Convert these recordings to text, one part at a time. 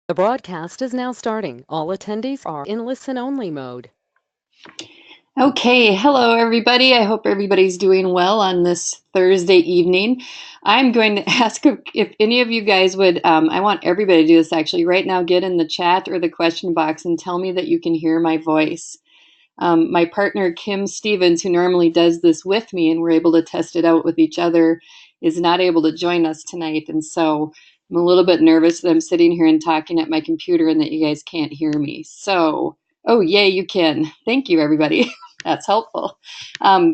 The broadcast is now starting. All attendees are in listen-only mode. Okay, hello everybody. I hope everybody's doing well on this Thursday evening. I'm going to ask if any of you guys would, I want everybody to do this actually right now, get in the chat or the question box and tell me that you can hear my voice. My partner, Kim Stevens, who normally does this with me and we're able to test it out with each other, is not able to join us tonight. And so I'm a little bit nervous that I'm sitting here and talking at my computer and that you guys can't hear me. So, oh, yay, you can. Thank you, everybody. That's helpful.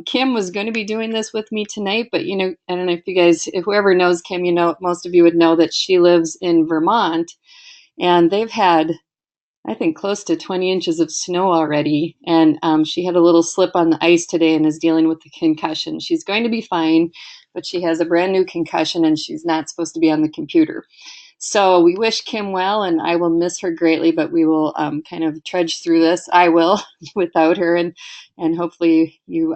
Kim was going to be doing this with me tonight, but I don't know if you guys, if whoever knows Kim, most of you would know that she lives in Vermont and they've had, I think, close to 20 inches of snow already. And she had a little slip on the ice today and is dealing with the concussion. She's going to be fine, but she has a brand new concussion and she's not supposed to be on the computer. So we wish Kim well, and I will miss her greatly, but we will kind of trudge through this. I will without her, and hopefully you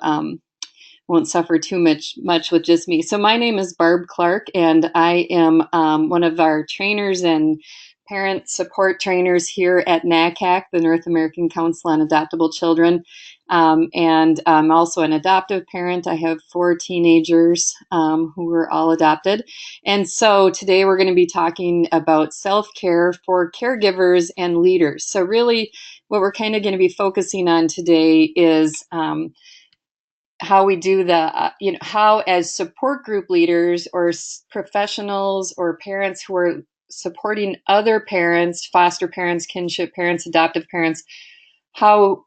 won't suffer too much with just me. So my name is Barb Clark, and I am one of our trainers and parent support trainers here at NACAC, the North American Council on Adoptable Children. And I'm also an adoptive parent. I have 4 teenagers who were all adopted. And so today we're going to be talking about self-care for caregivers and leaders. So really what we're kind of going to be focusing on today is how we do how as support group leaders or professionals or parents who are supporting other parents, foster parents, kinship parents, adoptive parents, how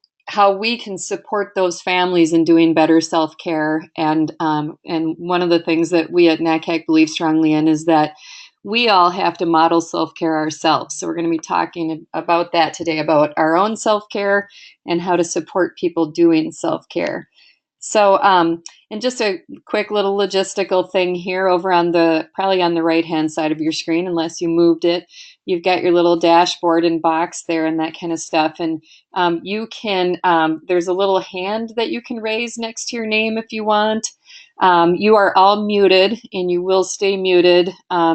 we can support those families in doing better self-care. And one of the things that we at NACAC believe strongly in is that we all have to model self-care ourselves. So we're going to be talking about that today, about our own self-care and how to support people doing self-care. So, and just a quick little logistical thing here over on probably on the right-hand side of your screen, unless you moved it, you've got your little dashboard and box there and that kind of stuff. And you can, there's a little hand that you can raise next to your name if you want. You are all muted and you will stay muted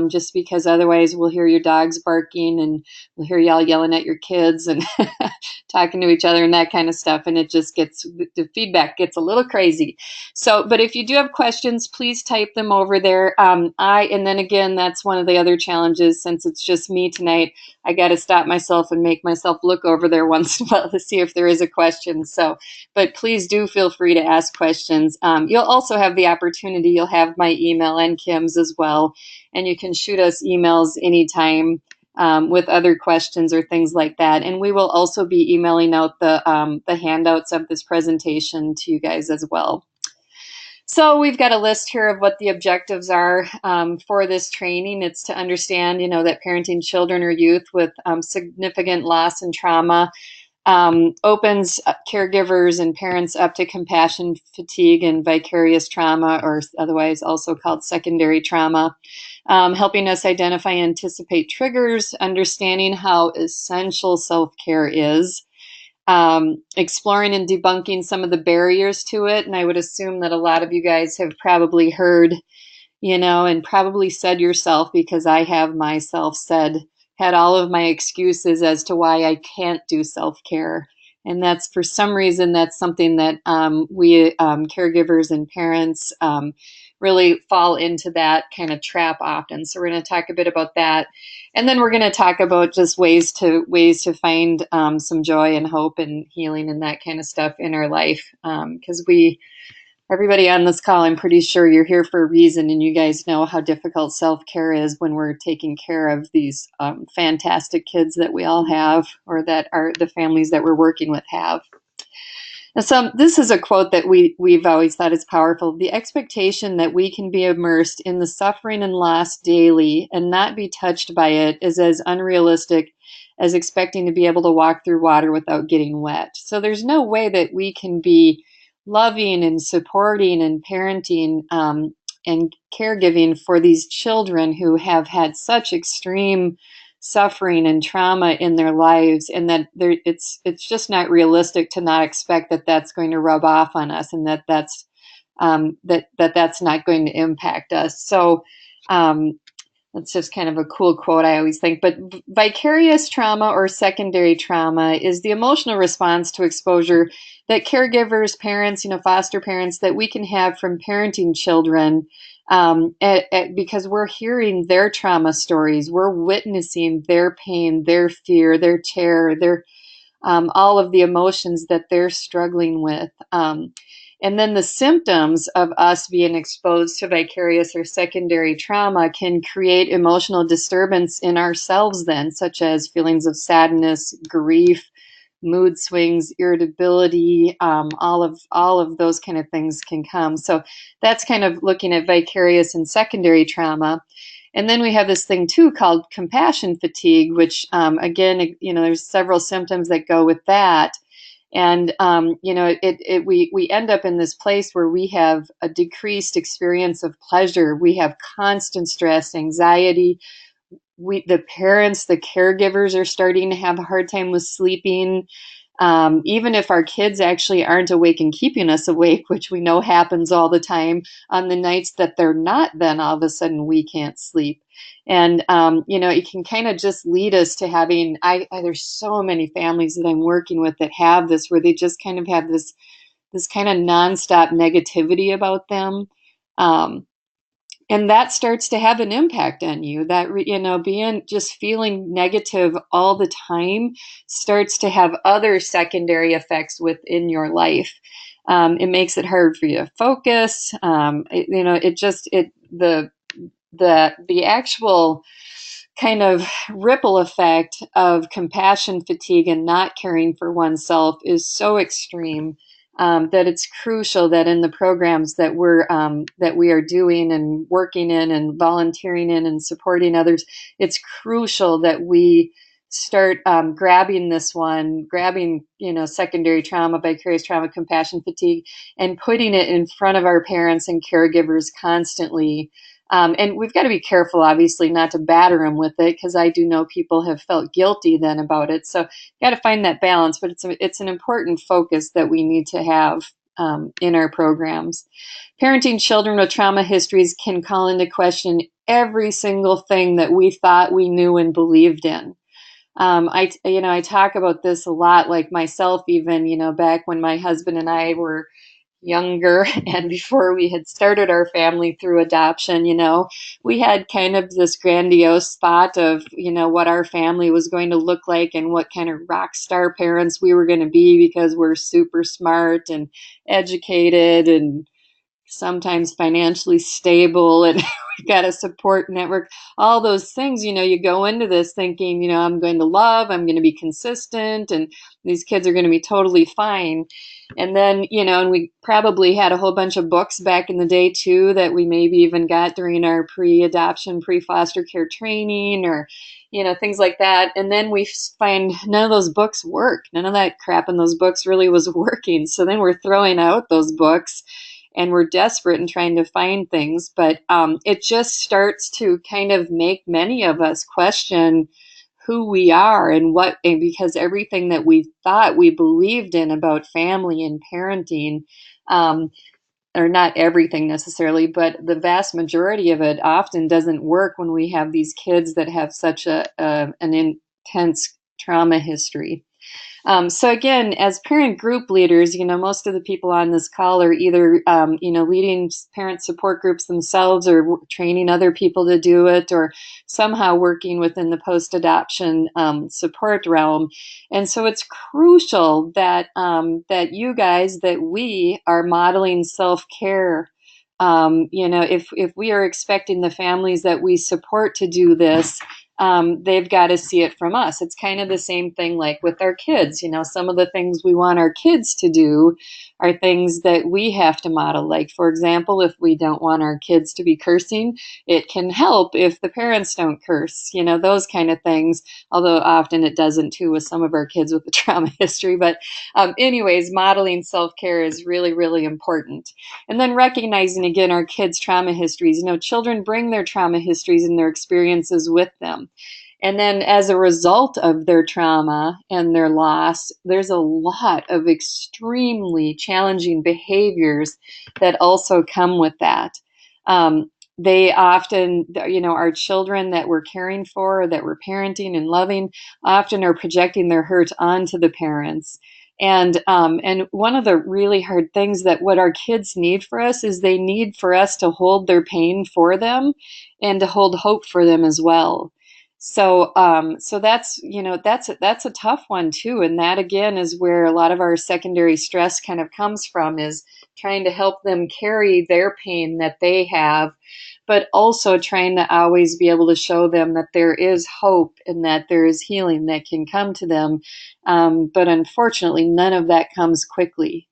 just because otherwise we'll hear your dogs barking and we'll hear y'all yelling at your kids and talking to each other and that kind of stuff. And it just the feedback gets a little crazy. So, but if you do have questions, please type them over there. And then again, that's one of the other challenges since it's just me tonight. I got to stop myself and make myself look over there once in a while to see if there is a question. So, but please do feel free to ask questions. You'll also have the opportunity, you'll have my email and Kim's as well. And you can shoot us emails anytime with other questions or things like that. And we will also be emailing out the handouts of this presentation to you guys as well. So we've got a list here of what the objectives are for this training. It's to understand, that parenting children or youth with significant loss and trauma opens caregivers and parents up to compassion fatigue and vicarious trauma, or otherwise also called secondary trauma, helping us identify and anticipate triggers, understanding how essential self-care is, exploring and debunking some of the barriers to it. And I would assume that a lot of you guys have probably heard, and probably said yourself, because I have myself had all of my excuses as to why I can't do self-care. And that's, for some reason, that's something that we caregivers and parents really fall into that kind of trap often. So we're going to talk a bit about that. And then we're going to talk about just ways to find some joy and hope and healing and that kind of stuff in our life. Because everybody on this call, I'm pretty sure you're here for a reason, and you guys know how difficult self-care is when we're taking care of these fantastic kids that we all have, or that the families that we're working with have. So this is a quote that we've always thought is powerful. The expectation that we can be immersed in the suffering and loss daily and not be touched by it is as unrealistic as expecting to be able to walk through water without getting wet. So there's no way that we can be loving and supporting and parenting and caregiving for these children who have had such extreme suffering and trauma in their lives, and that it's just not realistic to not expect that that's going to rub off on us, and that's not going to impact us. So That's just kind of a cool quote, I always think. But vicarious trauma or secondary trauma is the emotional response to exposure that caregivers, parents, foster parents, that we can have from parenting children, because we're hearing their trauma stories, we're witnessing their pain, their fear, their terror, their all of the emotions that they're struggling with. And then the symptoms of us being exposed to vicarious or secondary trauma can create emotional disturbance in ourselves, then, such as feelings of sadness, grief, mood swings, irritability, all of those kind of things can come. So that's kind of looking at vicarious and secondary trauma. And then we have this thing too called compassion fatigue, which again, there's several symptoms that go with that. And we end up in this place where we have a decreased experience of pleasure. We have constant stress, anxiety. The parents, the caregivers, are starting to have a hard time with sleeping. Even if our kids actually aren't awake and keeping us awake, which we know happens all the time, on the nights that they're not, then all of a sudden we can't sleep. And, it can kind of just lead us to having, there's so many families that I'm working with that have this, where they just kind of have this kind of nonstop negativity about them. And that starts to have an impact on you, that being just feeling negative all the time starts to have other secondary effects within your life. It makes it hard for you to focus. The actual kind of ripple effect of compassion fatigue and not caring for oneself is so extreme, that it's crucial that in the programs that we are doing and working in and volunteering in and supporting others, it's crucial that we start grabbing secondary trauma, vicarious trauma, compassion fatigue, and putting it in front of our parents and caregivers constantly. And we've got to be careful, obviously, not to batter them with it, because I do know people have felt guilty then about it. So got to find that balance, but it's an important focus that we need to have in our programs. Parenting children with trauma histories can call into question every single thing that we thought we knew and believed in. I talk about this a lot, like myself, even, back when my husband and I were younger and before we had started our family through adoption, we had kind of this grandiose thought of, what our family was going to look like and what kind of rock star parents we were going to be, because we're super smart and educated and sometimes financially stable, and we've got a support network, all those things. You go into this thinking, I'm going to love, I'm going to be consistent, and these kids are going to be totally fine. And then, and we probably had a whole bunch of books back in the day too that we maybe even got during our pre-adoption, pre-foster care training, or things like that. And then we find none of those books work. None of that crap in those books really was working. So then we're throwing out those books and we're desperate and trying to find things. But it just starts to kind of make many of us question who we are and because everything that we thought we believed in about family and parenting, or not everything necessarily, but the vast majority of it often doesn't work when we have these kids that have such an intense trauma history. So again, as parent group leaders, most of the people on this call are either, leading parent support groups themselves, or training other people to do it, or somehow working within the post-adoption support realm. And so it's crucial that you guys, that we are modeling self-care. If we are expecting the families that we support to do this, they've got to see it from us. It's kind of the same thing like with our kids. Some of the things we want our kids to do are things that we have to model. Like, for example, if we don't want our kids to be cursing, it can help if the parents don't curse, those kind of things. Although often it doesn't too with some of our kids with the trauma history. But anyways, modeling self-care is really, really important. And then recognizing, again, our kids' trauma histories. Children bring their trauma histories and their experiences with them. And then as a result of their trauma and their loss, there's a lot of extremely challenging behaviors that also come with that. they often, our children that we're caring for, that we're parenting and loving, often are projecting their hurt onto the parents. And one of the really hard things that what our kids need for us is they need for us to hold their pain for them and to hold hope for them as well. So that's, that's a tough one too. And that again is where a lot of our secondary stress kind of comes from, is trying to help them carry their pain that they have, but also trying to always be able to show them that there is hope and that there is healing that can come to them. But unfortunately, none of that comes quickly.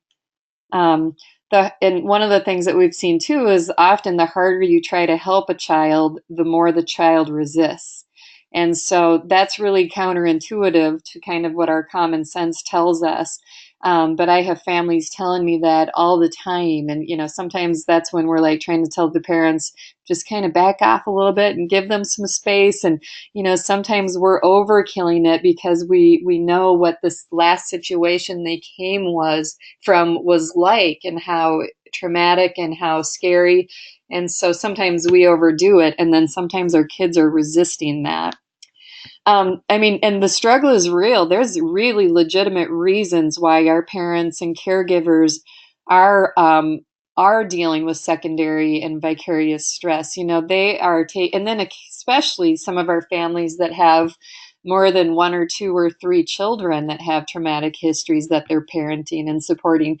And one of the things that we've seen too is often the harder you try to help a child, the more the child resists. And so that's really counterintuitive to kind of what our common sense tells us. But I have families telling me that all the time. And, sometimes that's when we're like trying to tell the parents, just kind of back off a little bit and give them some space. And, sometimes we're overkilling it because we know what this last situation they came was like, and how traumatic and how scary. And so sometimes we overdo it, and then sometimes our kids are resisting that. I mean, and the struggle is real. There's really legitimate reasons why our parents and caregivers are um, are dealing with secondary and vicarious stress. They are and then especially some of our families that have more than one or two or three children that have traumatic histories that they're parenting and supporting.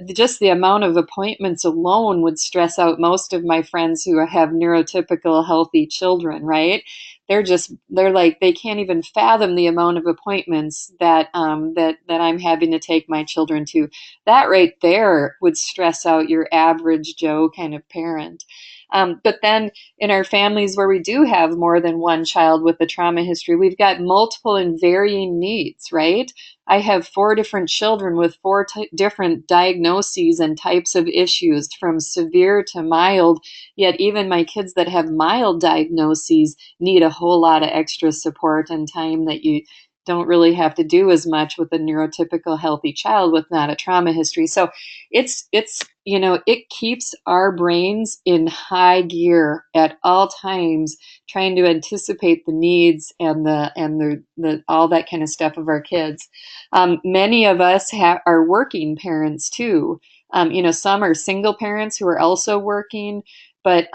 Just the amount of appointments alone would stress out most of my friends who have neurotypical healthy children, right? They're like, they can't even fathom the amount of appointments that I'm having to take my children to. That right there would stress out your average Joe kind of parent. But then in our families where we do have more than one child with a trauma history, we've got multiple and varying needs, right? I have four different children with four different diagnoses and types of issues, from severe to mild. Yet even my kids that have mild diagnoses need a whole lot of extra support and time that you don't really have to do as much with a neurotypical healthy child with not a trauma history. So it keeps our brains in high gear at all times, trying to anticipate the needs and the all that kind of stuff of our kids. Many of us are working parents too. Some are single parents who are also working, but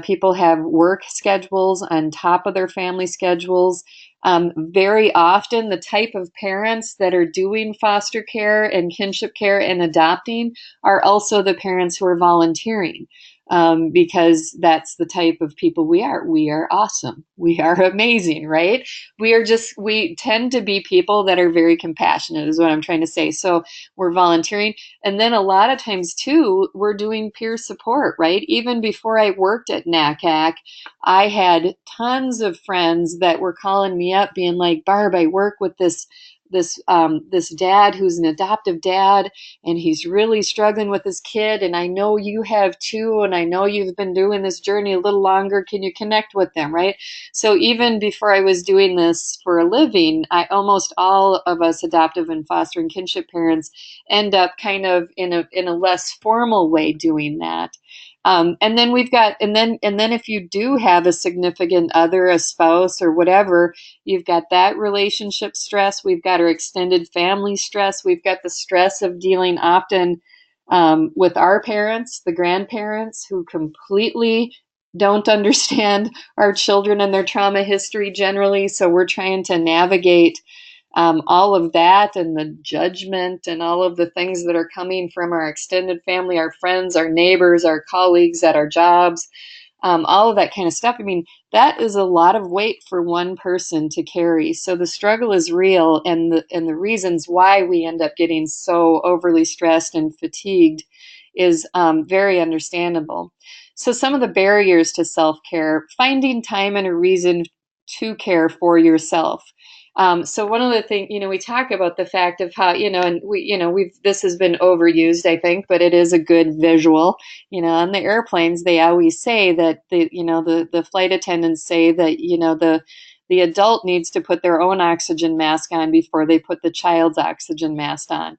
people have work schedules on top of their family schedules. Very often, the type of parents that are doing foster care and kinship care and adopting are also the parents who are volunteering, because that's the type of people we are. We are awesome. We are amazing, right? We tend to be people that are very compassionate, is what I'm trying to say. So we're volunteering. And then a lot of times, too, we're doing peer support, right? Even before I worked at NACAC, I had tons of friends that were calling me up being like, Barb, I work with this dad who's an adoptive dad, and he's really struggling with his kid, and I know you have too, and I know you've been doing this journey a little longer. Can you connect with them, right? So even before I was doing this for a living, almost all of us adoptive and foster and kinship parents end up kind of in a less formal way doing that. And then if you do have a significant other, a spouse or whatever, you've got that relationship stress. We've got our extended family stress. We've got the stress of dealing often with our parents, the grandparents, who completely don't understand our children and their trauma history generally. So we're trying to navigate all of that, and the judgment and all of the things that are coming from our extended family, our friends, our neighbors, our colleagues at our jobs, all of that kind of stuff. I mean, that is a lot of weight for one person to carry. So the struggle is real, and the reasons why we end up getting so overly stressed and fatigued is very understandable. So some of the barriers to self-care: finding time and a reason to care for yourself. So one of the things, we talk about the fact of how, and this has been overused, I think, but it is a good visual. On the airplanes, they always say that the flight attendants say that, the adult needs to put their own oxygen mask on before they put the child's oxygen mask on.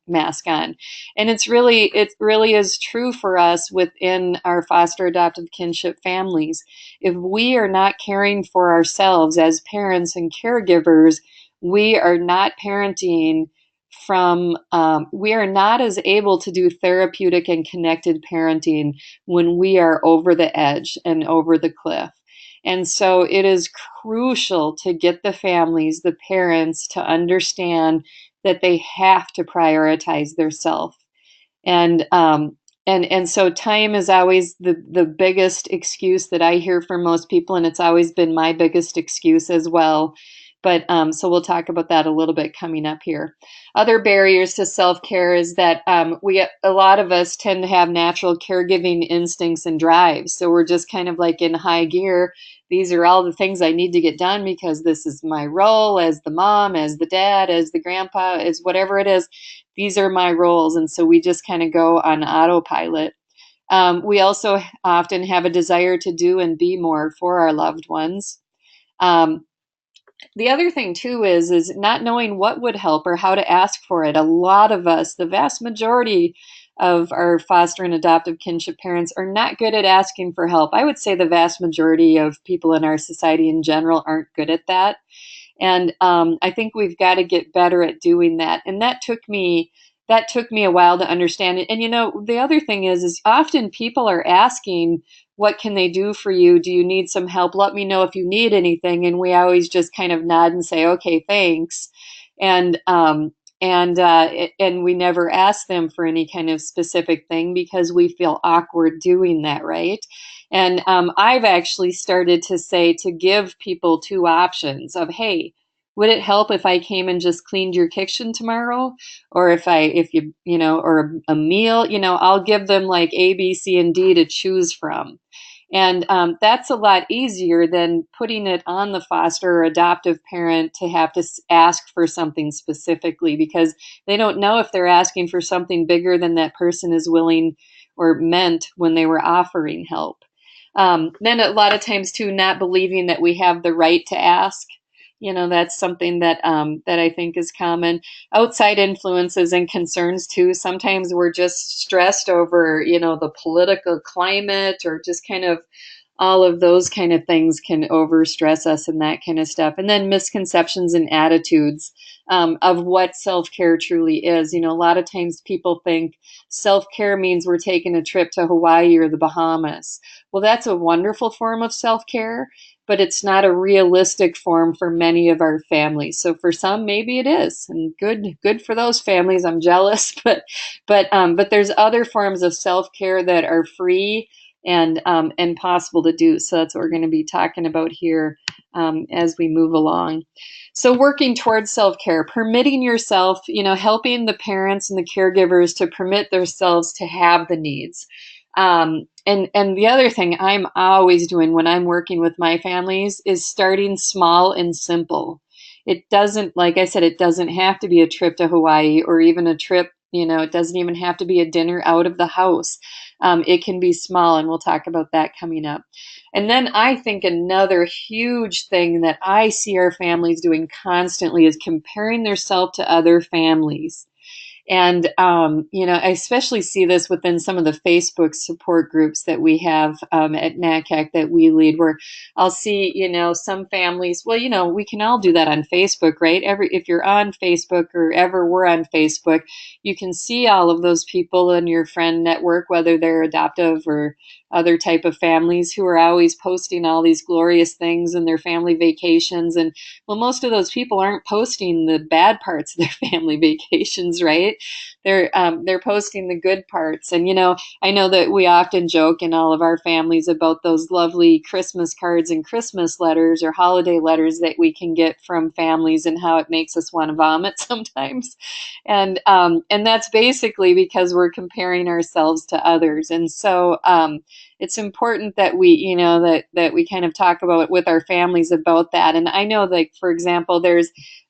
And it really is true for us within our foster adoptive kinship families. If we are not caring for ourselves as parents and caregivers, we are not parenting we are not as able to do therapeutic and connected parenting when we are over the edge and over the cliff. And so it is crucial to get the families, the parents, to understand that they have to prioritize their self. And so time is always the biggest excuse that I hear from most people, and it's always been my biggest excuse as well. But so we'll talk about that a little bit coming up here. Other barriers to self-care is that a lot of us tend to have natural caregiving instincts and drives. So we're just kind of like in high gear. These are all the things I need to get done because this is my role as the mom, as the dad, as the grandpa, as whatever it is. These are my roles. And so we just kind of go on autopilot. We also often have a desire to do and be more for our loved ones. Um, the other thing too is not knowing what would help or how to ask for it. A lot of us, the vast majority of our foster and adoptive kinship parents, are not good at asking for help. I would say the vast majority of people in our society in general aren't good at that. And I think we've got to get better at doing that. And that took me a while to understand it. And the other thing is often people are asking, what can they do for you? Do you need some help? Let me know if you need anything. And we always just kind of nod and say, okay, thanks. And and we never ask them for any kind of specific thing because we feel awkward doing that, right? And I've actually started to say to give people two options of, hey, would it help if I came and just cleaned your kitchen tomorrow? Or if you, or a meal, I'll give them like A, B, C, and D to choose from. And that's a lot easier than putting it on the foster or adoptive parent to have to ask for something specifically because they don't know if they're asking for something bigger than that person is willing or meant when they were offering help. Then a lot of times too, not believing that we have the right to ask. That's something that I think is common. Outside influences and concerns too. Sometimes we're just stressed over, the political climate or just kind of all of those kind of things can overstress us and that kind of stuff. And then misconceptions and attitudes of what self-care truly is. A lot of times people think self-care means we're taking a trip to Hawaii or the Bahamas. Well, that's a wonderful form of self-care, but it's not a realistic form for many of our families. So for some, maybe it is, and good for those families. I'm jealous, but there's other forms of self-care that are free and possible to do. So that's what we're going to be talking about here as we move along. So working towards self-care, permitting yourself, helping the parents and the caregivers to permit themselves to have the needs. And the other thing I'm always doing when I'm working with my families is starting small and simple. It doesn't, like I said, it doesn't have to be a trip to Hawaii or even a trip, it doesn't even have to be a dinner out of the house. It can be small, and we'll talk about that coming up. And then I think another huge thing that I see our families doing constantly is comparing themselves to other families. And, I especially see this within some of the Facebook support groups that we have at NACAC that we lead, where I'll see, some families, well, we can all do that on Facebook, right? If you're on Facebook or ever were on Facebook, you can see all of those people in your friend network, whether they're adoptive or other type of families who are always posting all these glorious things and their family vacations. And well, most of those people aren't posting the bad parts of their family vacations, right? They're posting the good parts. And I know that we often joke in all of our families about those lovely Christmas cards and Christmas letters or holiday letters that we can get from families and how it makes us want to vomit sometimes. And that's basically because we're comparing ourselves to others. And so it's important that that we kind of talk about with our families about that. And I know, like, for example,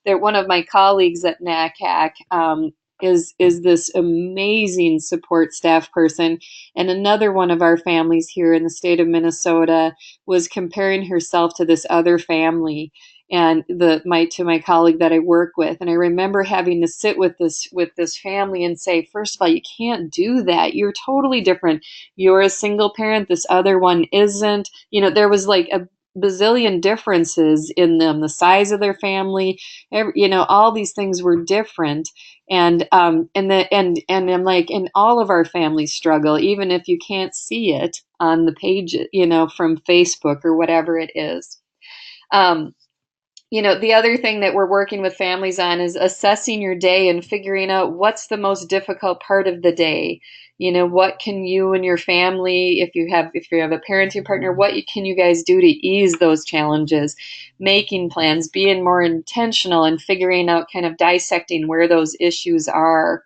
one of my colleagues at NACAC is this amazing support staff person, and another one of our families here in the state of Minnesota was comparing herself to this other family. and my colleague that I work with. And I remember having to sit with this family and say, first of all, you can't do that. You're totally different. You're a single parent. This other one isn't. There was like a bazillion differences in them, the size of their family, all these things were different. And I'm like, and all of our families struggle, even if you can't see it on the page, from Facebook or whatever it is. um, the other thing that we're working with families on is assessing your day and figuring out what's the most difficult part of the day. What can you and your family, if you have a parenting partner, can you guys do to ease those challenges? Making plans, being more intentional, and figuring out, kind of dissecting where those issues are.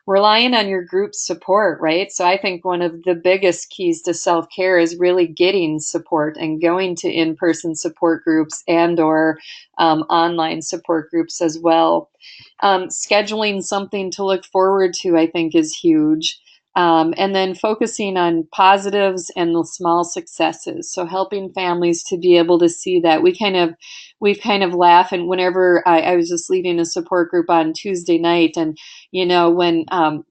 Relying on your group support, right? So I think one of the biggest keys to self-care is really getting support and going to in-person support groups and/or online support groups as well. Scheduling something to look forward to, I think, is huge. And then focusing on positives and the small successes. So helping families to be able to see that. We kind of laugh, and whenever I was just leading a support group on Tuesday night, and when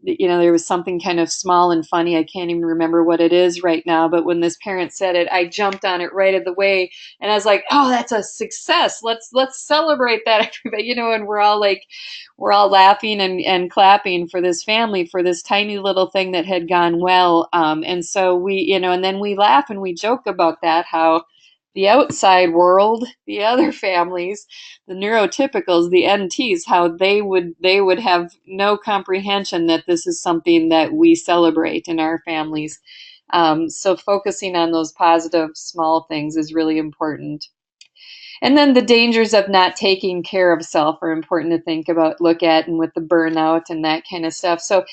there was something kind of small and funny, I can't even remember what it is right now, but when this parent said it, I jumped on it right of the way, and I was like, oh, that's a success. Let's celebrate that, everybody. And we're all laughing and clapping for this family, for this tiny little thing that had gone well. And so and then we laugh and we joke about that, how the outside world, the other families, the neurotypicals, the NTs, how they would have no comprehension that this is something that we celebrate in our families. So focusing on those positive small things is really important. And then the dangers of not taking care of self are important to think about, look at, and with the burnout and that kind of stuff. So,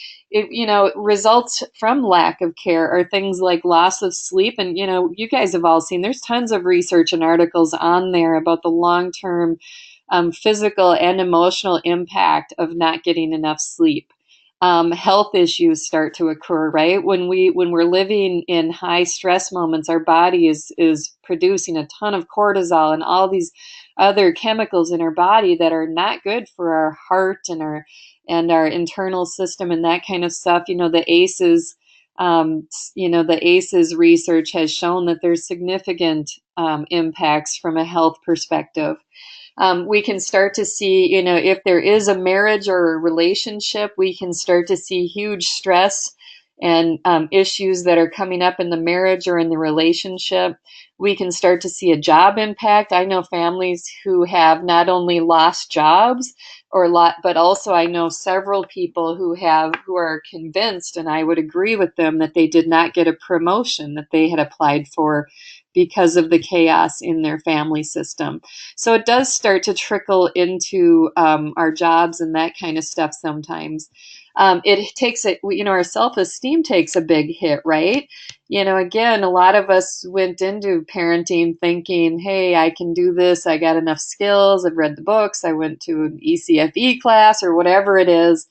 results from lack of care are things like loss of sleep. And, you guys have all seen, there's tons of research and articles on there about the long-term physical and emotional impact of not getting enough sleep. Health issues start to occur, right? When we're living in high stress moments, our body is producing a ton of cortisol and all these other chemicals in our body that are not good for our heart and our internal system and that kind of stuff. The ACEs research has shown that there's significant impacts from a health perspective. We can start to see, if there is a marriage or a relationship, we can start to see huge stress and issues that are coming up in the marriage or in the relationship. We can start to see a job impact. I know families who have not only lost jobs but also I know several people who are convinced, and I would agree with them, that they did not get a promotion that they had applied for because of the chaos in their family system. So it does start to trickle into our jobs and that kind of stuff sometimes. It takes our self-esteem takes a big hit, right? Again, a lot of us went into parenting thinking, hey, I can do this. I got enough skills. I've read the books. I went to an ECFE class or whatever it is.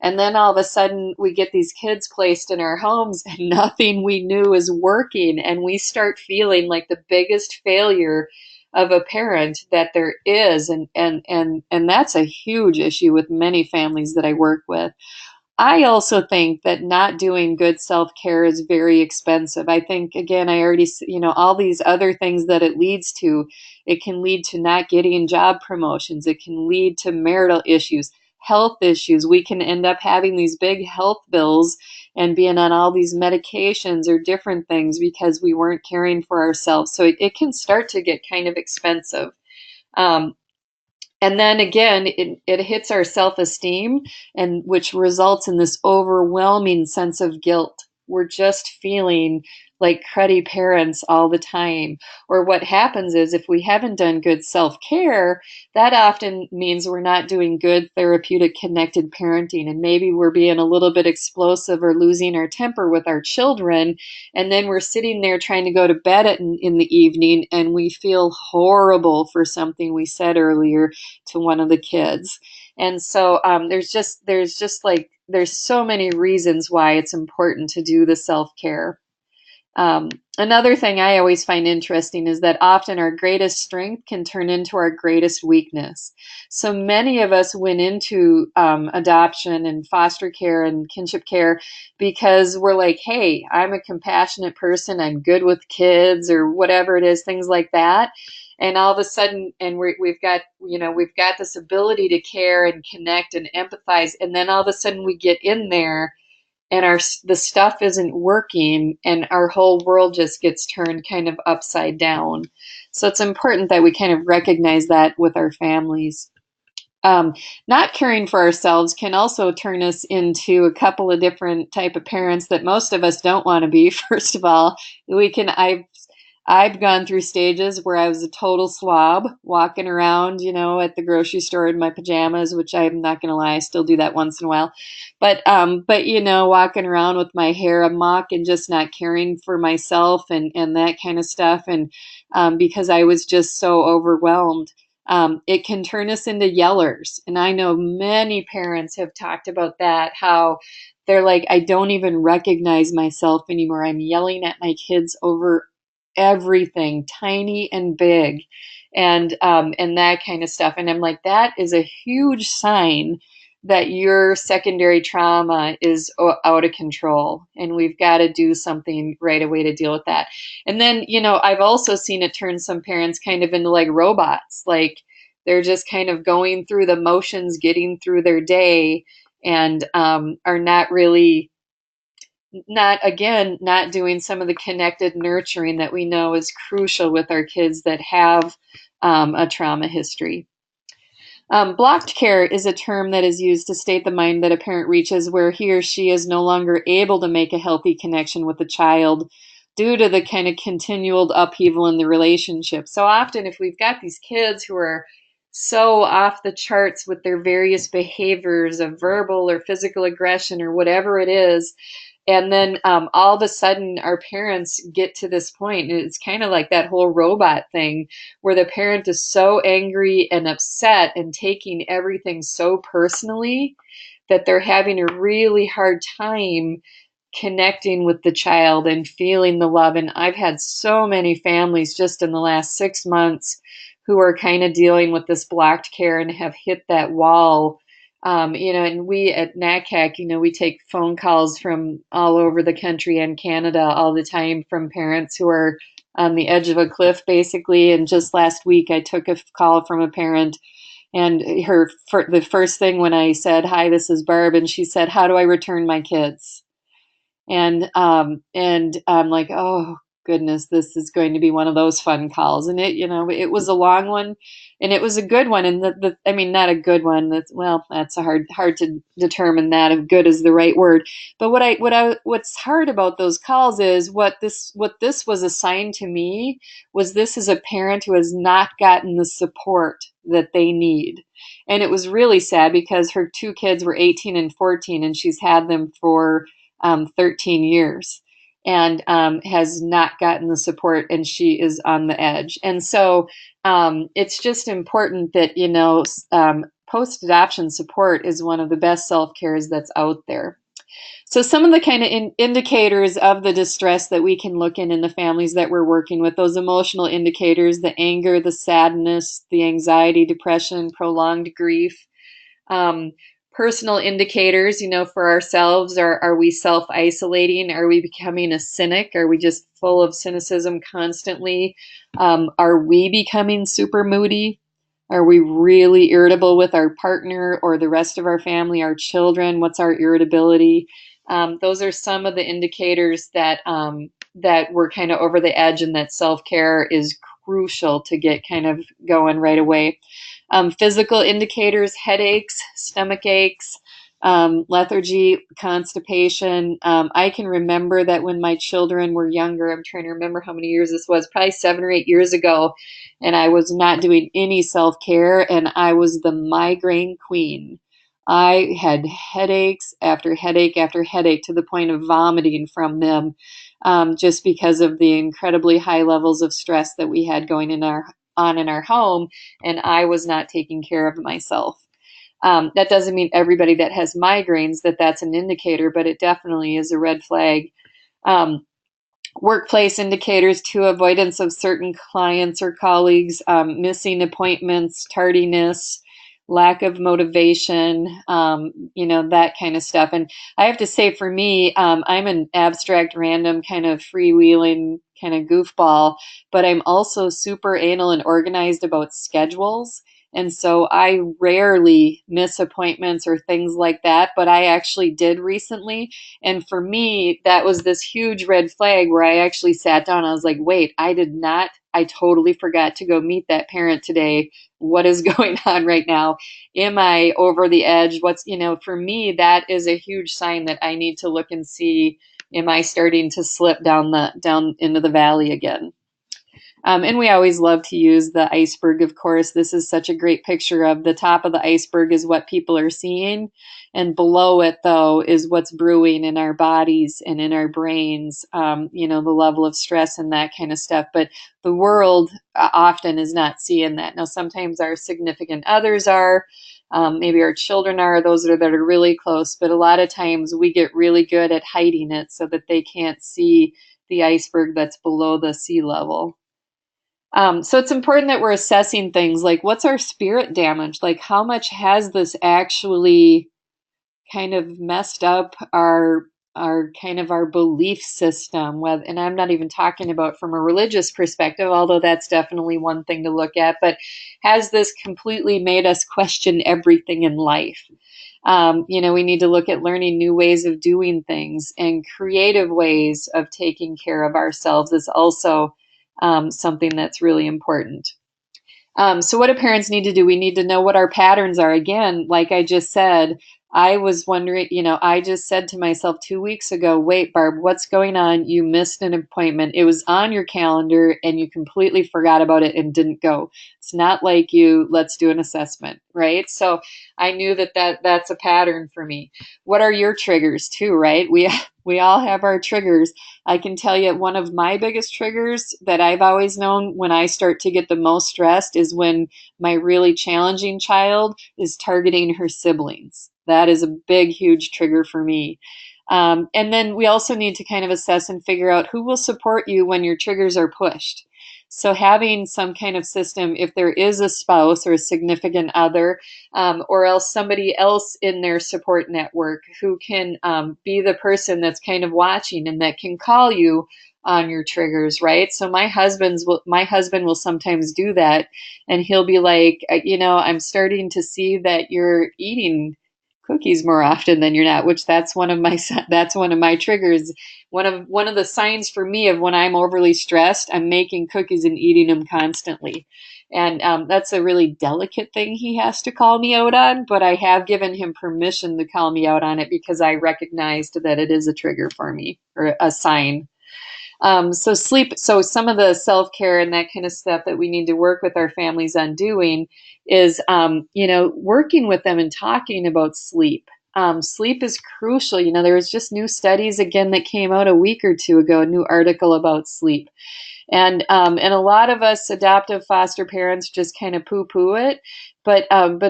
And then all of a sudden we get these kids placed in our homes and nothing we knew is working. And we start feeling like the biggest failure of a parent that there is. And that's a huge issue with many families that I work with. I also think that not doing good self-care is very expensive. I think, again, I already, all these other things that it leads to, it can lead to not getting job promotions. It can lead to marital issues, health issues. We can end up having these big health bills and being on all these medications or different things because we weren't caring for ourselves. So it can start to get kind of expensive. Um, and then again, it hits our self-esteem, and which results in this overwhelming sense of guilt. We're just feeling like cruddy parents all the time. Or what happens is, if we haven't done good self-care, that often means we're not doing good therapeutic connected parenting. And maybe we're being a little bit explosive or losing our temper with our children. And then we're sitting there trying to go to bed in the evening, and we feel horrible for something we said earlier to one of the kids. And so there's so many reasons why it's important to do the self-care. Um, Another thing I always find interesting is that often our greatest strength can turn into our greatest weakness. So many of us went into adoption and foster care and kinship care because we're like, hey, I'm a compassionate person, I'm good with kids or whatever it is, things like that. And all of a sudden, and we've got, we've got this ability to care and connect and empathize. And then all of a sudden we get in there and the stuff isn't working and our whole world just gets turned kind of upside down. So it's important that we kind of recognize that with our families. Not caring for ourselves can also turn us into a couple of different type of parents that most of us don't want to be. First of all, we can I've gone through stages where I was a total slob, walking around, at the grocery store in my pajamas, which I'm not going to lie, I still do that once in a while. But walking around with my hair amok and just not caring for myself and that kind of stuff, and because I was just so overwhelmed. It can turn us into yellers. And I know many parents have talked about that, how they're like, I don't even recognize myself anymore. I'm yelling at my kids over everything, tiny and big, and that kind of stuff. And I'm like, that is a huge sign that your secondary trauma is out of control, and we've got to do something right away to deal with that. And then, I've also seen it turn some parents kind of into like robots, like they're just kind of going through the motions, getting through their day, and are not really, not doing some of the connected nurturing that we know is crucial with our kids that have a trauma history. Blocked care is a term that is used to state the mind that a parent reaches where he or she is no longer able to make a healthy connection with the child due to the kind of continual upheaval in the relationship. So often, if we've got these kids who are so off the charts with their various behaviors of verbal or physical aggression or whatever it is, and then all of a sudden, our parents get to this point, and it's kind of like that whole robot thing where the parent is so angry and upset and taking everything so personally that they're having a really hard time connecting with the child and feeling the love. And I've had so many families just in the last 6 months who are kind of dealing with this blocked care and have hit that wall. And we at NACAC, we take phone calls from all over the country and Canada all the time from parents who are on the edge of a cliff, basically. And just last week, I took a call from a parent, and the first thing when I said, "Hi, this is Barb," and she said, "How do I return my kids?" And I'm like, oh goodness, this is going to be one of those fun calls. And it was a long one, and it was a good one. And I mean, not a good one. That's hard to determine that if good is the right word. But what's hard about those calls is what this was assigned to me was, this is a parent who has not gotten the support that they need. And it was really sad because her two kids were 18 and 14, and she's had them for 13 years, and has not gotten the support, and she is on the edge. And so it's just important that, post adoption support is one of the best self cares that's out there. So some of the kind of indicators of the distress that we can look in the families that we're working with, those emotional indicators, the anger, the sadness, the anxiety, depression, prolonged grief. Um, Personal indicators, for ourselves, are we self-isolating? Are we becoming a cynic? Are we just full of cynicism constantly? Are we becoming super moody? Are we really irritable with our partner or the rest of our family, our children? What's our irritability? Those are some of the indicators that we're kind of over the edge, and that self-care is crucial to get kind of going right away. Physical indicators: headaches, stomach aches, lethargy, constipation. I can remember that when my children were younger, I'm trying to remember how many years this was, probably 7 or 8 years ago, and I was not doing any self-care, and I was the migraine queen. I had headaches after headache after headache to the point of vomiting from them, just because of the incredibly high levels of stress that we had going on in our home, and I was not taking care of myself. That doesn't mean everybody that has migraines that's an indicator, but it definitely is a red flag. Um, workplace indicators to avoidance of certain clients or colleagues, missing appointments, tardiness, lack of motivation, that kind of stuff. And I have to say, for me, I'm an abstract, random, kind of freewheeling kind of goofball, but I'm also super anal and organized about schedules. And so I rarely miss appointments or things like that, but I actually did recently. And for me, that was this huge red flag where I actually sat down. I was like, wait, I totally forgot to go meet that parent today. What is going on right now? Am I over the edge? For me, that is a huge sign that I need to look and see, am I starting to slip down into the valley again? And we always love to use the iceberg, of course. This is such a great picture of the top of the iceberg is what people are seeing. And below it, though, is what's brewing in our bodies and in our brains, the level of stress and that kind of stuff. But the world often is not seeing that. Now, sometimes our significant others are. Maybe our children are, those that are really close, but a lot of times we get really good at hiding it so that they can't see the iceberg that's below the sea level. So it's important that we're assessing things like what's our spirit damage? Like how much has this actually kind of messed up our kind of our belief system? And I'm not even talking about from a religious perspective, although that's definitely one thing to look at, but has this completely made us question everything in life? We need to look at learning new ways of doing things, and creative ways of taking care of ourselves is also something that's really important. So, what do parents need to do? We need to know what our patterns are. Again, like I just said, I was wondering, I just said to myself 2 weeks ago, wait, Barb, what's going on? You missed an appointment. It was on your calendar and you completely forgot about it and didn't go. It's not like let's do an assessment, right? So I knew that's a pattern for me. What are your triggers too, right? We all have our triggers. I can tell you one of my biggest triggers that I've always known when I start to get the most stressed is when my really challenging child is targeting her siblings. That is a big, huge trigger for me. And then we also need to kind of assess and figure out who will support you when your triggers are pushed. So having some kind of system, if there is a spouse or a significant other, or else somebody else in their support network who can be the person that's kind of watching and that can call you on your triggers, right? So my husband will sometimes do that, and he'll be like, I'm starting to see that you're eating cookies more often than you're not, which that's one of my triggers. One of the signs for me of when I'm overly stressed, I'm making cookies and eating them constantly. And that's a really delicate thing he has to call me out on, but I have given him permission to call me out on it because I recognized that it is a trigger for me, or a sign. So sleep. So some of the self care and that kind of stuff that we need to work with our families on doing is, working with them and talking about sleep. Sleep is crucial. There was just new studies again that came out a week or two ago, a new article about sleep. And a lot of us adoptive foster parents just kind of poo-poo it, but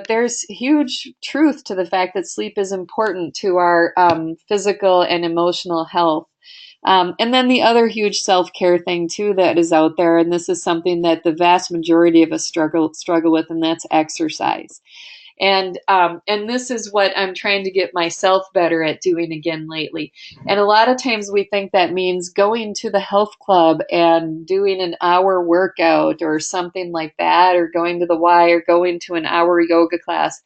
there's huge truth to the fact that sleep is important to our physical and emotional health. And then the other huge self-care thing too that is out there, and this is something that the vast majority of us struggle with, and that's exercise. And this is what I'm trying to get myself better at doing again lately. And a lot of times we think that means going to the health club and doing an hour workout or something like that, or going to the Y, or going to an hour yoga class.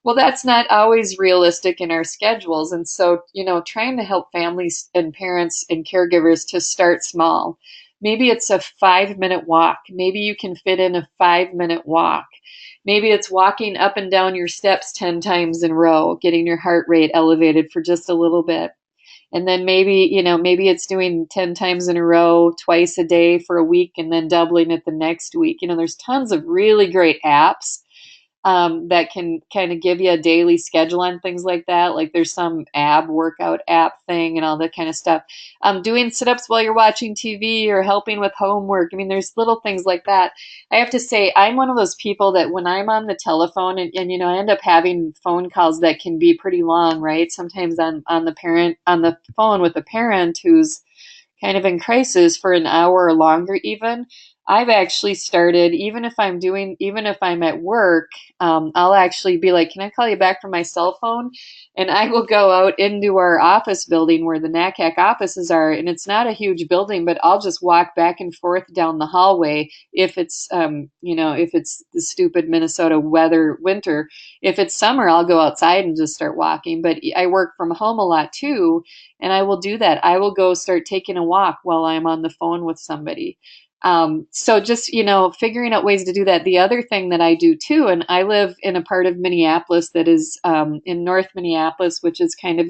Well, that's not always realistic in our schedules. And so, trying to help families and parents and caregivers to start small. Maybe it's a 5 minute walk. Maybe you can fit in a 5 minute walk. Maybe it's walking up and down your steps 10 times in a row, getting your heart rate elevated for just a little bit. And then maybe it's doing 10 times in a row, twice a day for a week, and then doubling it the next week. There's tons of really great apps that can kind of give you a daily schedule on things like that. Like there's some ab workout app thing and all that kind of stuff. Doing sit-ups while you're watching TV or helping with homework. I mean, there's little things like that. I have to say, I'm one of those people that when I'm on the telephone and I end up having phone calls that can be pretty long, right? Sometimes on the phone with a parent who's kind of in crisis for an hour or longer even, I've actually started, even if I'm at work, I'll actually be like, can I call you back from my cell phone? And I will go out into our office building where the NACAC offices are. And it's not a huge building, but I'll just walk back and forth down the hallway if it's, if it's the stupid Minnesota winter. If it's summer, I'll go outside and just start walking. But I work from home a lot too. And I will do that. I will go start taking a walk while I'm on the phone with somebody. So just, figuring out ways to do that. The other thing that I do too, and I live in a part of Minneapolis that is in North Minneapolis, which is kind of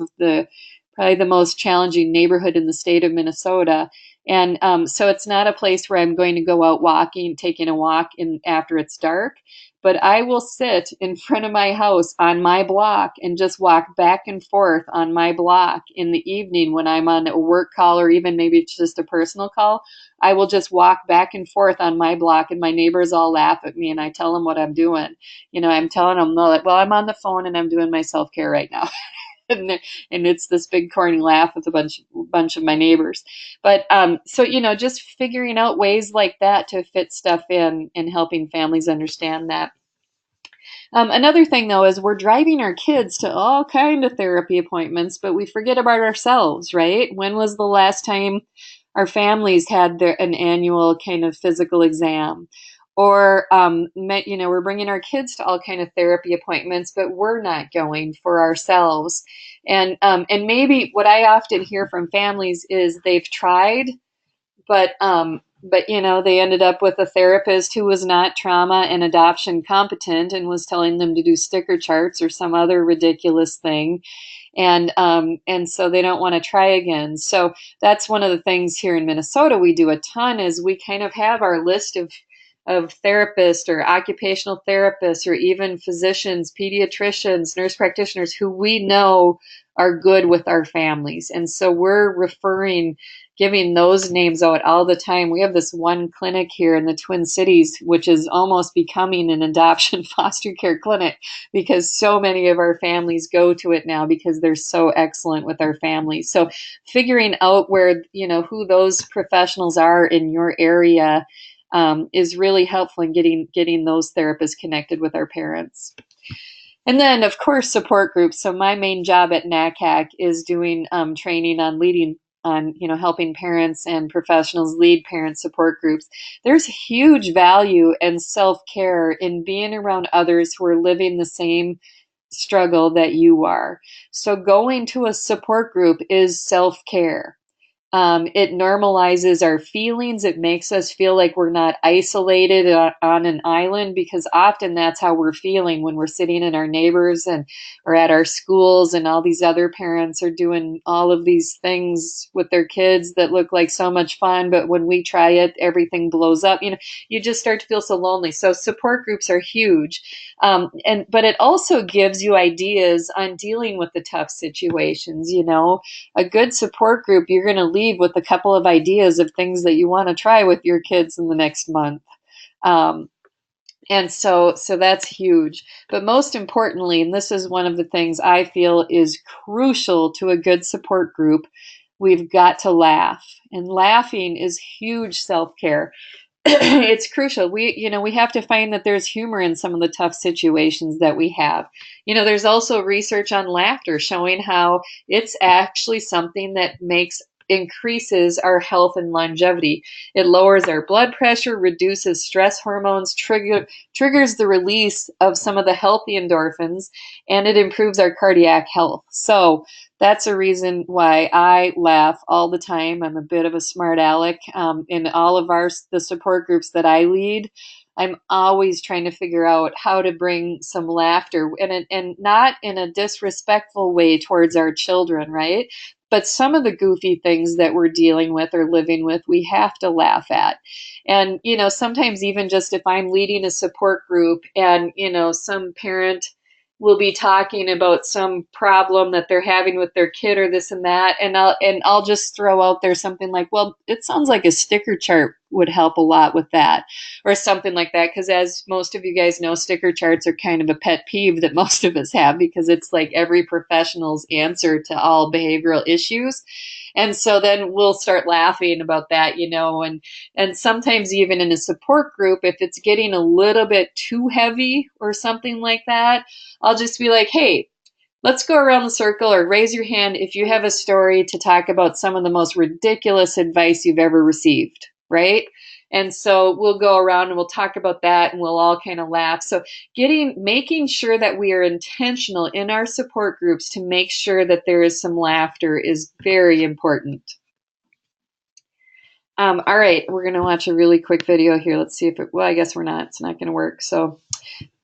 probably the most challenging neighborhood in the state of Minnesota. And so it's not a place where I'm going to go out walking, taking a walk in after it's dark, but I will sit in front of my house on my block and just walk back and forth on my block in the evening when I'm on a work call or even maybe it's just a personal call. I will just walk back and forth on my block, and my neighbors all laugh at me, and I tell them what I'm doing. I'm telling them, like, well, I'm on the phone and I'm doing my self care right now. And it's this big corny laugh with a bunch of my neighbors. But so just figuring out ways like that to fit stuff in and helping families understand that. Another thing though is we're driving our kids to all kind of therapy appointments, but we forget about ourselves, right? When was the last time our families had an annual kind of physical exam? Or, we're bringing our kids to all kind of therapy appointments, but we're not going for ourselves. And maybe what I often hear from families is they've tried, but they ended up with a therapist who was not trauma and adoption competent and was telling them to do sticker charts or some other ridiculous thing, and so they don't want to try again. So that's one of the things here in Minnesota we do a ton is we kind of have our list of therapists or occupational therapists or even physicians, pediatricians, nurse practitioners who we know are good with our families. And so we're giving those names out all the time. We have this one clinic here in the Twin Cities, which is almost becoming an adoption foster care clinic because so many of our families go to it now because they're so excellent with our families. So figuring out where, who those professionals are in your area is really helpful in getting those therapists connected with our parents. And then, of course, support groups. So my main job at NACAC is doing training on helping parents and professionals lead parent support groups. There's huge value and self-care in being around others who are living the same struggle that you are. So going to a support group is self-care. It normalizes our feelings. It makes us feel like we're not isolated on an island because often that's how we're feeling when we're sitting in our neighbors and or at our schools and all these other parents are doing all of these things with their kids that look like so much fun, but when we try it, everything blows up. You just start to feel so lonely. So support groups are huge. But it also gives you ideas on dealing with the tough situations. A good support group, you're going to leave with a couple of ideas of things that you want to try with your kids in the next month. And so that's huge. But most importantly, and this is one of the things I feel is crucial to a good support group, we've got to laugh. And laughing is huge self-care. It's crucial. We have to find that there's humor in some of the tough situations that we have. There's also research on laughter showing how it's actually something that increases our health and longevity. It lowers our blood pressure, reduces stress hormones, triggers the release of some of the healthy endorphins, and it improves our cardiac health. So that's a reason why I laugh all the time. I'm a bit of a smart aleck. In all of the support groups that I lead, I'm always trying to figure out how to bring some laughter and not in a disrespectful way towards our children, right? But some of the goofy things that we're dealing with or living with, we have to laugh at. And, sometimes even just if I'm leading a support group and, some parent will be talking about some problem that they're having with their kid or this and that, and I'll just throw out there something like, well, it sounds like a sticker chart would help a lot with that, or something like that, because as most of you guys know, sticker charts are kind of a pet peeve that most of us have because it's like every professional's answer to all behavioral issues. And so then we'll start laughing about that, and sometimes even in a support group, if it's getting a little bit too heavy or something like that, I'll just be like, hey, let's go around the circle, or raise your hand if you have a story to talk about some of the most ridiculous advice you've ever received, right? And so we'll go around and we'll talk about that, and we'll all kind of laugh. So making sure that we are intentional in our support groups to make sure that there is some laughter is very important. All right, we're going to watch a really quick video here. Let's see if well, I guess we're not. It's not going to work. So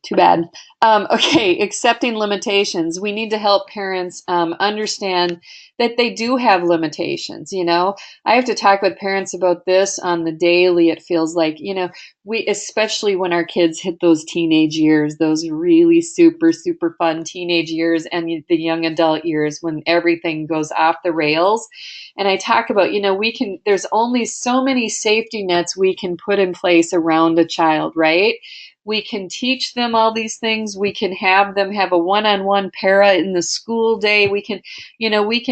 too bad. Okay, accepting limitations. We need to help parents understand that they do have limitations. I have to talk with parents about this on the daily. It feels like, especially when our kids hit those teenage years, those really super, super fun teenage years, and the young adult years when everything goes off the rails. And I talk about, there's only so many safety nets we can put in place around a child, right? We can teach them all these things. We can have them have a one-on-one para in the school day. We can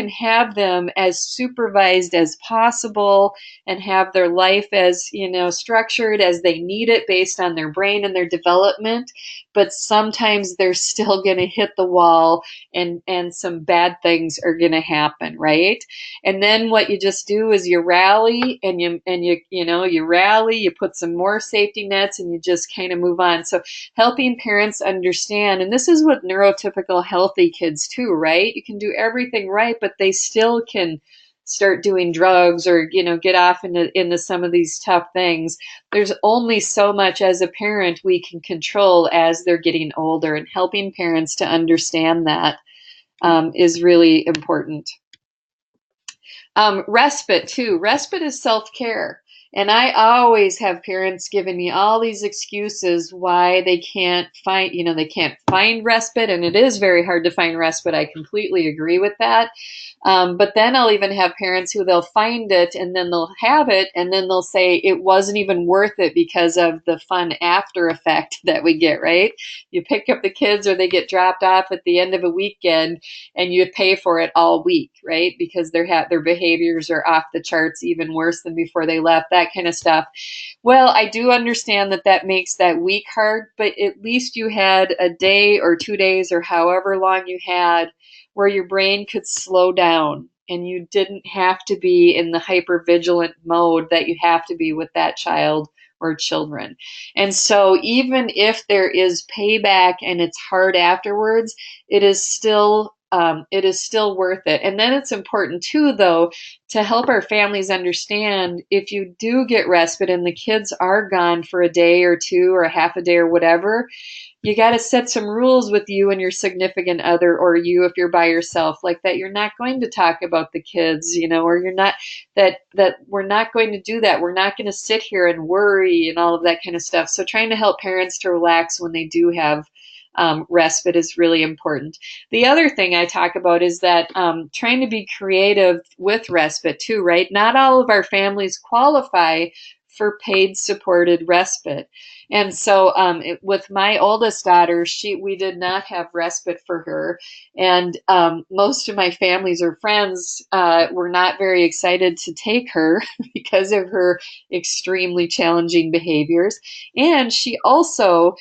have them as supervised as possible and have their life as, structured as they need it based on their brain and their development. But sometimes they're still going to hit the wall, and some bad things are going to happen, right? And then what you just do is you rally, and you rally, you put some more safety nets, and you just kind of move on. So helping parents understand, and this is what neurotypical healthy kids too, right? You can do everything right, but they still can start doing drugs, or get off into some of these tough things. There's only so much as a parent we can control as they're getting older, and helping parents to understand that is really important. Respite too. Respite is self-care. And I always have parents giving me all these excuses why they can't find respite. And it is very hard to find respite. I completely agree with that. But then I'll even have parents who they'll find it, and then they'll have it, and then they'll say it wasn't even worth it because of the fun after effect that we get, right? You pick up the kids, or they get dropped off at the end of a weekend, and you pay for it all week, right? Because their behaviors are off the charts, even worse than before they left, that kind of stuff. Well, I do understand that makes that week hard, but at least you had a day or 2 days or however long you had where your brain could slow down, and you didn't have to be in the hypervigilant mode that you have to be with that child or children. And so even if there is payback and it's hard afterwards, it is still worth it. And then it's important too, though, to help our families understand, if you do get respite and the kids are gone for a day or two or a half a day or whatever, you got to set some rules with you and your significant other, or you if you're by yourself, like that you're not going to talk about the kids, or you're not, that we're not going to do that. We're not going to sit here and worry and all of that kind of stuff. So trying to help parents to relax when they do have respite is really important. The other thing I talk about is that trying to be creative with respite too, right? Not all of our families qualify for paid supported respite. And so with my oldest daughter, we did not have respite for her. And most of my families or friends were not very excited to take her because of her extremely challenging behaviors. And she also,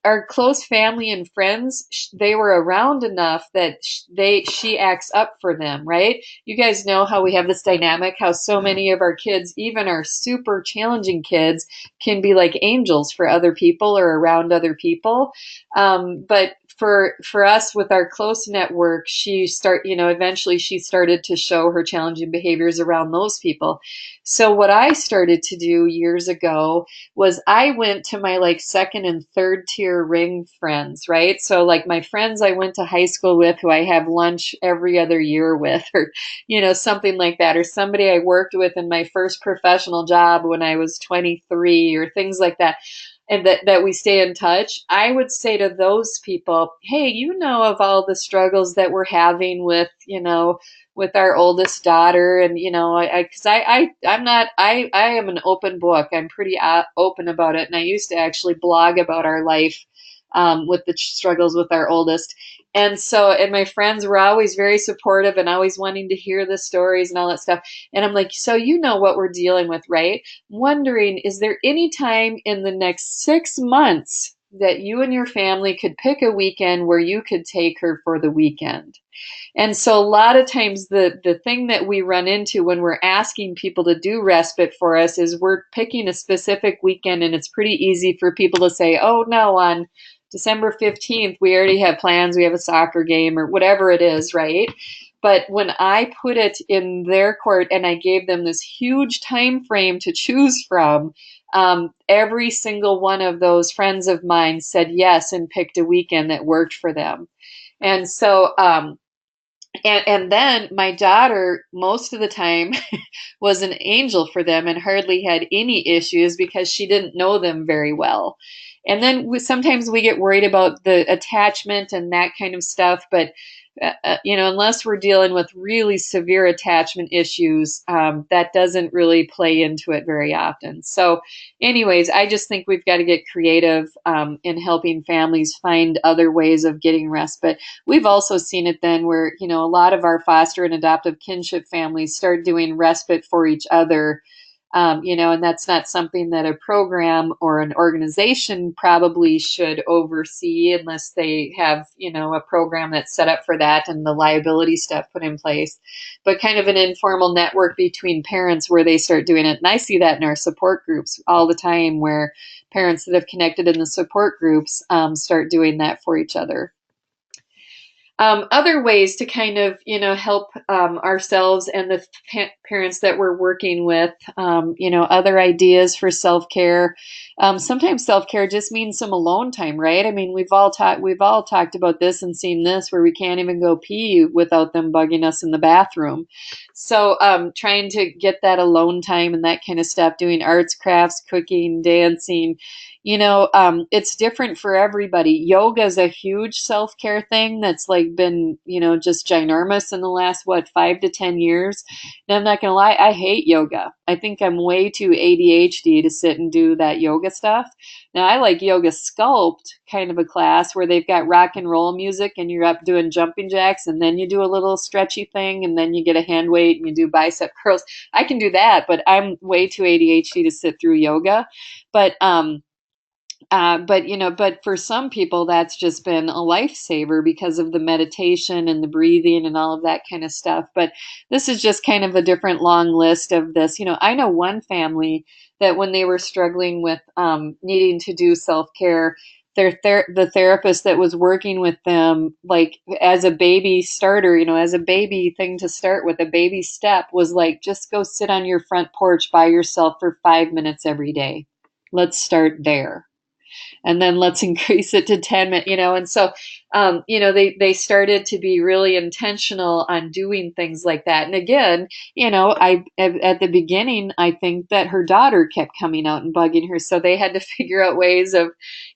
our close family and friends, they were around enough that she acts up for them, right? You guys know how we have this dynamic, how so many of our kids, even our super challenging kids, can be like angels for other people or around other people. But for us with our close network, eventually she started to show her challenging behaviors around those people. So what I started to do years ago was I went to my like second and third tier ring friends, right? So like my friends I went to high school with, who I have lunch every other year with, or something like that, or somebody I worked with in my first professional job when I was 23, or things like that, and that we stay in touch. I would say to those people, hey, of all the struggles that we're having with our oldest daughter, and I am an open book. I'm pretty open about it, and I used to actually blog about our life with the struggles with our oldest. And so, and my friends were always very supportive and always wanting to hear the stories and all that stuff. And I'm like, so you know what we're dealing with, right? Wondering, is there any time in the next 6 months that you and your family could pick a weekend where you could take her for the weekend? And so a lot of times the thing that we run into when we're asking people to do respite for us is we're picking a specific weekend, and it's pretty easy for people to say, "Oh no, on December 15th we already have plans, we have a soccer game," or whatever it is, right? But when I put it in their court and I gave them this huge time frame to choose from, every single one of those friends of mine said yes and picked a weekend that worked for them. And so and then my daughter, most of the time, was an angel for them and hardly had any issues because she didn't know them very well. And then sometimes we get worried about the attachment and that kind of stuff, but unless we're dealing with really severe attachment issues, that doesn't really play into it very often. So, anyways, I just think we've got to get creative in helping families find other ways of getting respite. We've also seen it then where, a lot of our foster and adoptive kinship families start doing respite for each other. And that's not something that a program or an organization probably should oversee unless they have, a program that's set up for that and the liability stuff put in place. But kind of an informal network between parents where they start doing it. And I see that in our support groups all the time where parents that have connected in the support groups start doing that for each other. Other ways to kind of, help ourselves and the parents that we're working with, other ideas for self-care. Sometimes self-care just means some alone time, right? I mean, we've all talked about this and seen this where we can't even go pee without them bugging us in the bathroom. So trying to get that alone time and that kind of stuff, doing arts, crafts, cooking, dancing, it's different for everybody. Yoga is a huge self-care thing that's like been, just ginormous in the last, 5 to 10 years. And I'm not going to lie, I hate yoga. I think I'm way too ADHD to sit and do that yoga stuff. Now, I like yoga sculpt kind of a class where they've got rock and roll music and you're up doing jumping jacks and then you do a little stretchy thing and then you get a hand weight and you do bicep curls. I can do that, but I'm way too ADHD to sit through yoga. But but for some people, that's just been a lifesaver because of the meditation and the breathing and all of that kind of stuff. But this is just kind of a different long list of this. I know one family that when they were struggling with needing to do self care, the therapist that was working with them, like as a baby starter, as a baby thing to start with, a baby step was like, just go sit on your front porch by yourself for 5 minutes every day. Let's start there and then let's increase it to 10 minutes, and so they started to be really intentional on doing things like that. And again, I at the beginning, I think that her daughter kept coming out and bugging her, so they had to figure out ways of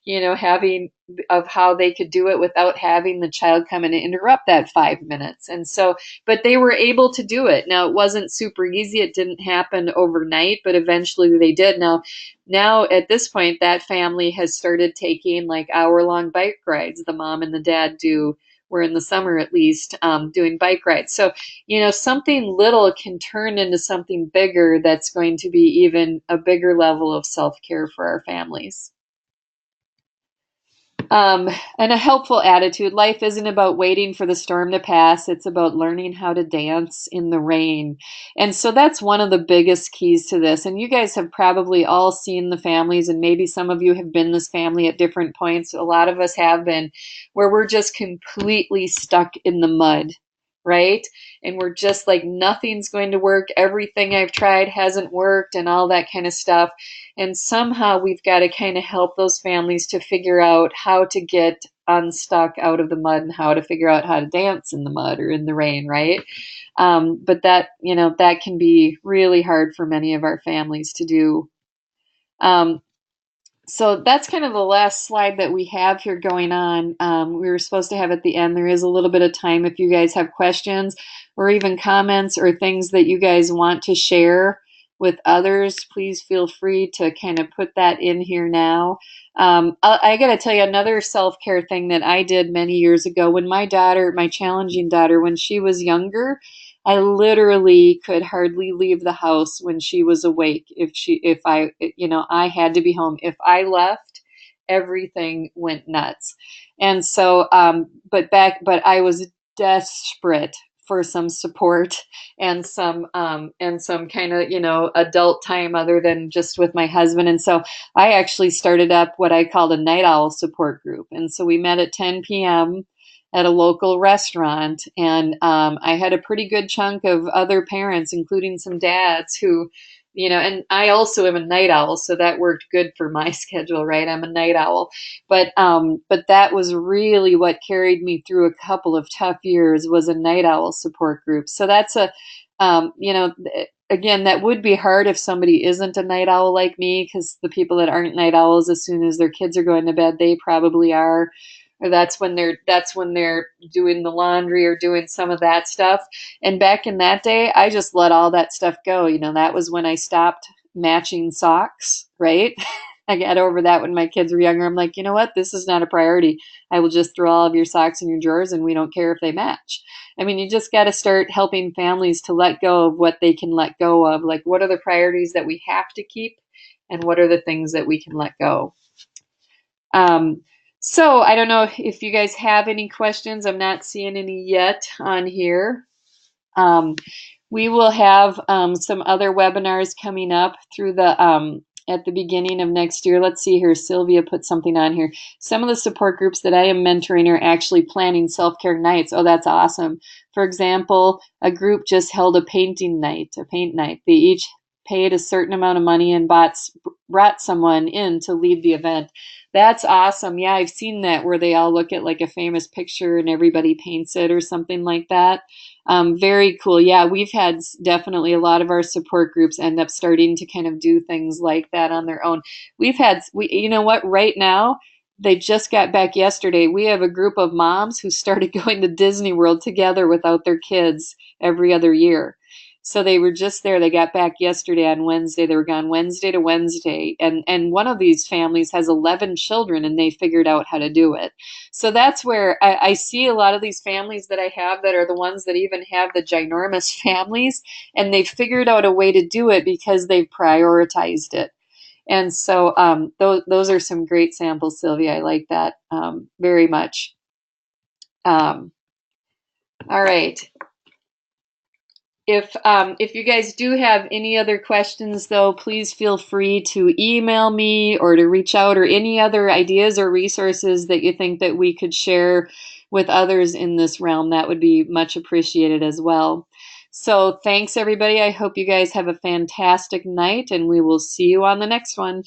having of how they could do it without having the child come in and interrupt that 5 minutes. And so, but they were able to do it. Now, it wasn't super easy, it didn't happen overnight, but eventually they did. Now at this point, that family has started taking like hour-long bike rides. The mom and the dad do. We're in the summer at least doing bike rides. So, something little can turn into something bigger that's going to be even a bigger level of self-care for our families. And a helpful attitude. Life isn't about waiting for the storm to pass. It's about learning how to dance in the rain. And so that's one of the biggest keys to this. And you guys have probably all seen the families, and maybe some of you have been this family at different points. A lot of us have been, where we're just completely stuck in the mud, right? And we're just like, nothing's going to work. Everything I've tried hasn't worked and all that kind of stuff. And somehow we've got to kind of help those families to figure out how to get unstuck out of the mud and how to figure out how to dance in the mud or in the rain, right? But that can be really hard for many of our families to do. So that's kind of the last slide that we have here going on. We were supposed to have at the end. There is a little bit of time if you guys have questions or even comments or things that you guys want to share. with others, please feel free to kind of put that in here now. I got to tell you another self-care thing that I did many years ago when my daughter, my challenging daughter, when she was younger, I literally could hardly leave the house when she was awake. If I, I had to be home. If I left, everything went nuts. And so, but I was desperate for some support and some kind of adult time other than just with my husband. And so I actually started up what I called a night owl support group. And so we met at 10 p.m. at a local restaurant, and I had a pretty good chunk of other parents, including some dads who, and I also am a night owl, so that worked good for my schedule, right? I'm a night owl, but that was really what carried me through a couple of tough years was a night owl support group. So that's again, that would be hard if somebody isn't a night owl like me, because the people that aren't night owls, as soon as their kids are going to bed, they probably are. Or that's when they're doing the laundry or doing some of that stuff. And back in that day, I just let all that stuff go. That was when I stopped matching socks, right? I got over that when my kids were younger. I'm like, you know what? This is not a priority. I will just throw all of your socks in your drawers and we don't care if they match. I mean, you just got to start helping families to let go of what they can let go of. Like, what are the priorities that we have to keep? And what are the things that we can let go? Um, so I don't know if you guys have any questions. I'm not seeing any yet on here. We will have some other webinars coming up through the at the beginning of next year. Let's see here. Sylvia put something on here. Some of the support groups that I am mentoring are actually planning self-care nights. Oh, that's awesome. For example, a group just held a paint night. They each paid a certain amount of money and brought someone in to lead the event. That's awesome. Yeah, I've seen that where they all look at like a famous picture and everybody paints it or something like that. Very cool. Yeah, we've had definitely a lot of our support groups end up starting to kind of do things like that on their own. You know what, right now, they just got back yesterday. We have a group of moms who started going to Disney World together without their kids every other year. So they were just there. They got back yesterday on Wednesday. They were gone Wednesday to Wednesday. And one of these families has 11 children and they figured out how to do it. So that's where I see a lot of these families that I have that are the ones that even have the ginormous families, and they've figured out a way to do it because they've prioritized it. And so those are some great samples, Sylvia. I like that very much. All right. If you guys do have any other questions, though, please feel free to email me or to reach out, or any other ideas or resources that you think that we could share with others in this realm. That would be much appreciated as well. So thanks, everybody. I hope you guys have a fantastic night, and we will see you on the next one.